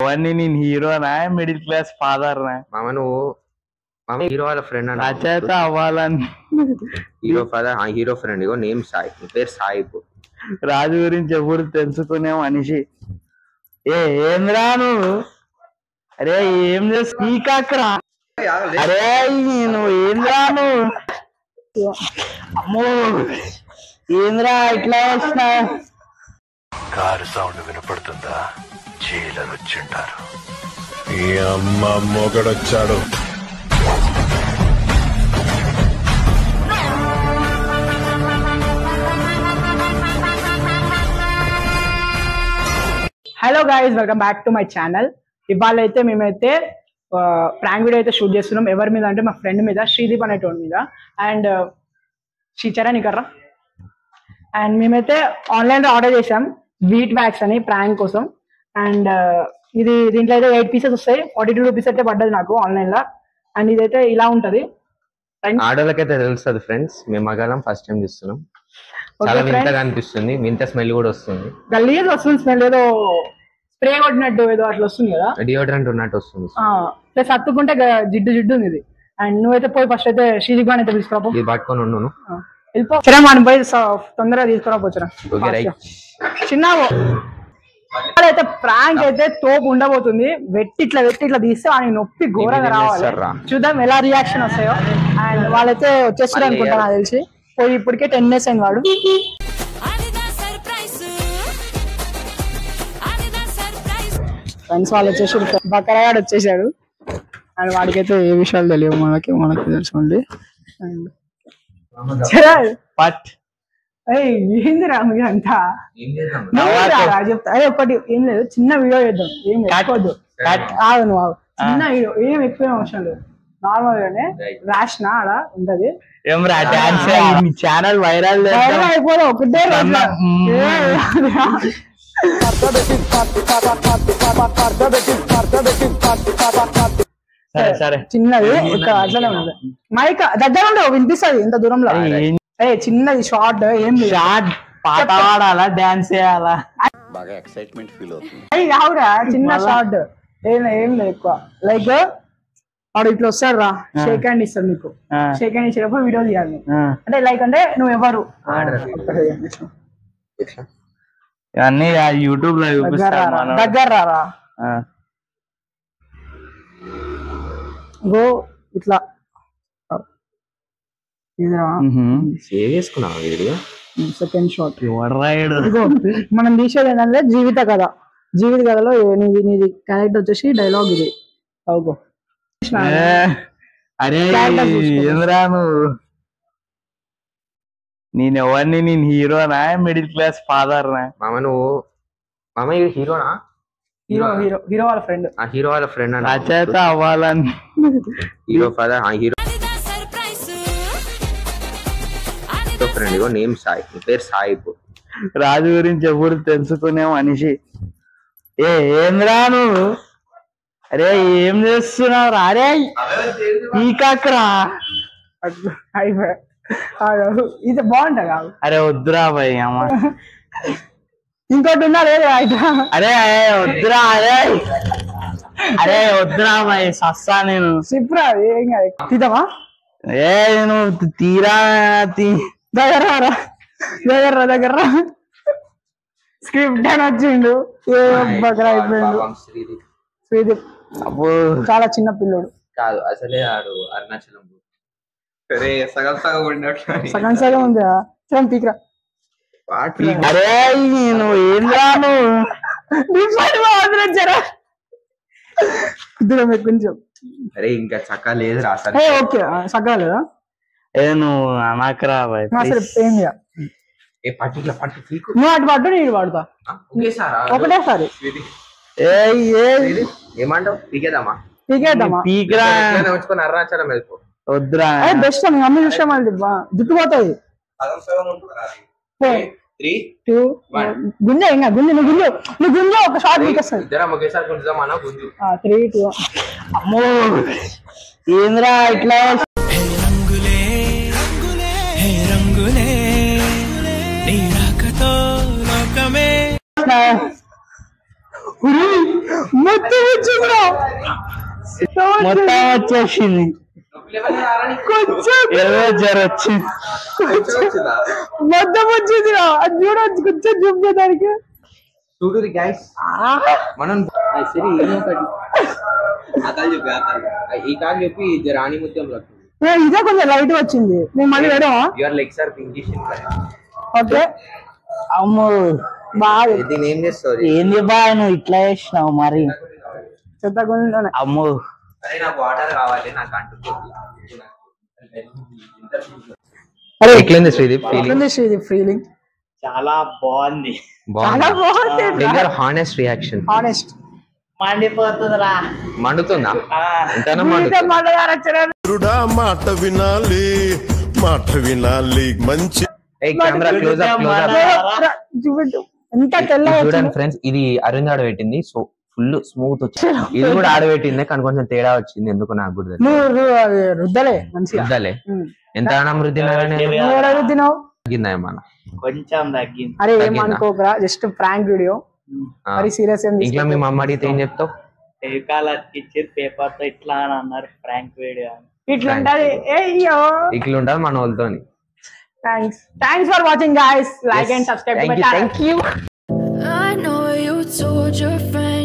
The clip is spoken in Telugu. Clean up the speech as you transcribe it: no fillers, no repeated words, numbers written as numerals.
ఎవరిని నేను హీరోనా మిడిల్ క్లాస్ ఫాదర్ నా మామ నువ్వు మామ హీరో వాళ్ళ ఫ్రెండ్ అన్న రచయిత అవ్వాలని హీరో ఫాదర్ హీరో ఫ్రెండ్ ఇగో నేమ్ సాయి నీ పేరు సాయిపు రాజు గురించి ఎవరు తెలుసుకునే మనిషి ఏంద్రా నువ్వు అరే ఏం చేస్తా అరే నువ్వు ఏంద్రా నువ్వు అమ్మో ఏంద్రా ఇట్లా వచ్చినా కారు సౌండ్ వినపడుతుందా చీలలు వచ్చింటారు ఈ అమ్మ మొగడొచ్చాడు hello guys welcome back to my channel. ఇవాళ అయితే మేమైతే ప్రాంక్ వీడియో అయితే షూట్ చేస్తున్నాం. ఎవరి మీద అంటే మా ఫ్రెండ్ మీద, శ్రీదీప్ అనేటోడి మీద. అండ్ శ్రీచరణ్ కర్ర. అండ్ మేమైతే ఆన్లైన్లో ఆర్డర్ చేసాం వీట్ వ్యాక్స్ అని ప్రాంక్ కోసం. అండ్ ఇది దీంట్లో అయితే 8 పీసెస్ వస్తాయి. 42 రూపీస్ అయితే పడ్డది నాకు ఆన్లైన్లో. అండ్ ఇదైతే ఇలా ఉంటుంది. ఆడోళ్ళకైతే తెలుస్తుంది ఫ్రెండ్స్, మేము మగాలం ఫస్ట్ టైం చూస్తున్నాం. చాలా వింతగా అనిపిస్తుంది, వింత స్మెల్ కూడా వస్తుంది. గలీజ్ వస్తుంది స్మెల్, ఏదో స్ప్రే కొట్టినట్టు ఏదో అట్లా వస్తుంది కదా, డియోడ్రెంట్ ఉన్నట్టు వస్తుంది. ప్లస్ అత్తుకుంటే జిడ్డు జిడ్డు ఉంది ఇది. అండ్ నువ్వైతే పోయి ఫస్ట్ అయితే శ్రీదీప్ అయితే తీసుకురాపో. ఇది పట్టుకొని ఉన్నాను వెళ్ళిపో. సరే మనం పోయి తొందరగా తీసుకురాపోచ్చురా. చిన్న అయితే ప్రాంక్ అయితే తోపు ఉండబోతుంది. వెట్టి ఇట్లా తీస్తే వానికి నొప్పి ఘోరంగా రావాలి. చూద్దాం ఎలా రియాక్షన్ వస్తాయో. అండ్ వాళ్ళైతే వచ్చేస్తారు అనుకుంటా నాకు తెలిసి. పోయి ఇప్పటికే 10 days అయింది వాడు. ఫ్రెండ్స్ వాళ్ళు వచ్చేసాడు, బకరగాడు వచ్చేసాడు. అండ్ వాడికైతే ఏ విషయాలు తెలియవు, మనకి తెలుసుకోండి. అండ్ పట్ ఏంది రాము అంతా చెప్తా. అదే ఒకటి ఏం లేదు, చిన్న వీడియో చేద్దాం. ఏం ఎక్కువద్దు, ఆగు నువ్వు ఆగు. చిన్న వీడియో, ఏం ఎక్కువ అవసరం లేదు, నార్మల్ గానే రాసిన ఆడ ఉంటది. ఛానల్ వైరల్ అయిపోదా ఒకటే చిన్నది అట్లనే ఉంది. మైక్ దగ్గర ఉండే వినిపిస్తుంది ఇంత దూరంలో. చిన్నది షార్ట్, ఏం షార్ట్ పాట పాడాలా, డాన్స్ చేయాలా, బాగా ఎక్సైట్మెంట్ ఫీల్ అవుతుంది. కావురా చిన్న షార్ట్, ఏం లేదు ఎక్కువ. లైక్ వాడు ఇట్లా వస్తాడు రా, షేక్ హ్యాండ్ ఇస్తాడు నీకు. షేక్ హ్యాండ్ ఇచ్చేటప్పుడు వీడియో తీయాలి. అంటే లైక్ అంటే నువ్వు ఎవరు ఇవన్నీ యూట్యూబ్ లో దగ్గర రారా, గో ఇట్లా సెకండ్ షాట్. మనం తీసేది ఏంటంటే జీవిత కథ. జీవిత కథలో నీది క్యారెక్టర్ వచ్చేసి డైలాగ్ ఇది. అవుకో అరే ఏంద్రా నువ్వు, నేను ఎవరిని నేను హీరోనా మిడిల్ క్లాస్ ఫాదర్ నా మామ నువ్వు మామ హీరోనా? హీరో వాళ్ళ ఫ్రెండ్. హీరో వాళ్ళ ఫ్రెండ్ అన్న రచయిత అవ్వాలని హీరో ఫాదర్ హీరో ఫ్రెండ్ ఇగో నేమ్ సాయి, నీ పేరు సాయిపు. రాజు గురించి ఎవరు తెలుసుకునే మనిషి. ఏంద్రా నువ్వు, అరే ఏం చేస్తున్నావు రా, అరే పీకాక్రా. ఇది బాగుంటా కాదు. అరే వద్దురా భయ్ అమ్మ, ఇంకోటి ఉన్నా లేదు. అరే వద్దురా, అరే వద్దురా భయ్ సస్తా నేను. సిప్రా ఏం కాదు, తీద్దామా? నువ్వు తీరా దగ్గర స్క్రిప్ట్ అని వచ్చిండు. అయిపోయిండు శ్రీదీప్. చాలా చిన్న పిల్లోడు కాదు అసలే, ఆడు అరుణాచలం సగం సగం ఉంది. సగం పీకరా. అరే నువ్వు ఏంద్రా నువ్వు కొంచెం. అరే ఇంకా చక్కగా లేదు రా. ఓకే చక్కగా లేదా? నువ్వు అనకరా భయ్. నువ్వు అటు పట్టు, నేను వాడుతా ఒకటేసారి. ఏమంటావు? పీకేద్దామా? పీకరా వచ్చుకొని అరుణాచలం వెళ్ళిపో. వద్దురా బెస్ట్. మీ అమ్మ చూసే మళ్ళీ జుట్టు పోతుంది. గుంజ ఇంకా గుంజ, నువ్వు గుంజ ఒక షాట్ పీకేస్తాను. 3, 2. అమ్మో ఏంద్రా ఇట్లా మొత్తం వచ్చిందిరా మొత్తం వచ్చేసింది కొంచెం జ్వరం వచ్చింది మొత్తం వచ్చిందిరా అది చూడవచ్చు కొంచెం జూమ్ చేయడానికి చూడు గైస్ మనం సరే ఏమో ఒకటి ఆకాలు చెప్పి ఈ కాలు చెప్పి రాణి ముత్యం ఇదే కొంచెం లైట్ వచ్చింది నేను మళ్ళీ వేయడమా your legs are pinkish okay అమ్మో బాగా దీన్ని ఏం చేస్తావు ఏంది బా నువ్వు ఇట్లా చేసినావు మరి చెత్త కొంచెం అమ్మో అరే నాకు వాటర్ కావాలి నాకు అంటుకుంది అరే ఎట్లయింది శ్రీదీప్ ఫీలింగ్ శ్రీదీప్ ఫీలింగ్ చాలా బాగుంది చాలా బాగుంది హానెస్ట్ రియాక్షన్ హానెస్ట్ మండిపోతుందిరా మండుతుందా ఎంతైనా రుడా మాట వినాలి మంచి కెమెరా క్లోజ్ అప్ చూపెట్టు ఎంత తెల్ల చూడండి ఫ్రెండ్స్ ఇది అరవింద్ ఆడబెట్టింది సో ఫుల్ స్మూత్ వచ్చింది ఇది కూడా ఆడబెట్టింది కానీ కొంచెం తేడా వచ్చింది ఎందుకు నాకు కూడా రుద్దలే మంచిగా రుద్దలే ఎంత రుద్దినారని రుద్దినావు తగ్గిందా ఏమన్నా కొంచెం తగ్గింది అరే ఏమనుకోకరా జస్ట్ ప్రాంక్ వీడియో మరి సీరియస్ ఇంట్లో మీ మమ్మ అడిగితే ఏం చెప్తావు టేకాలు అతికిచ్చి పేపర్ తో ఇట్లా అని అన్నారు ఫ్రాంక్ వీడియో అని ఇట్లా ఉంటది ఇట్లా ఉంటది మన వాళ్ళతోని thanks for watching guys like and subscribe to my channel thank you I know you told your friend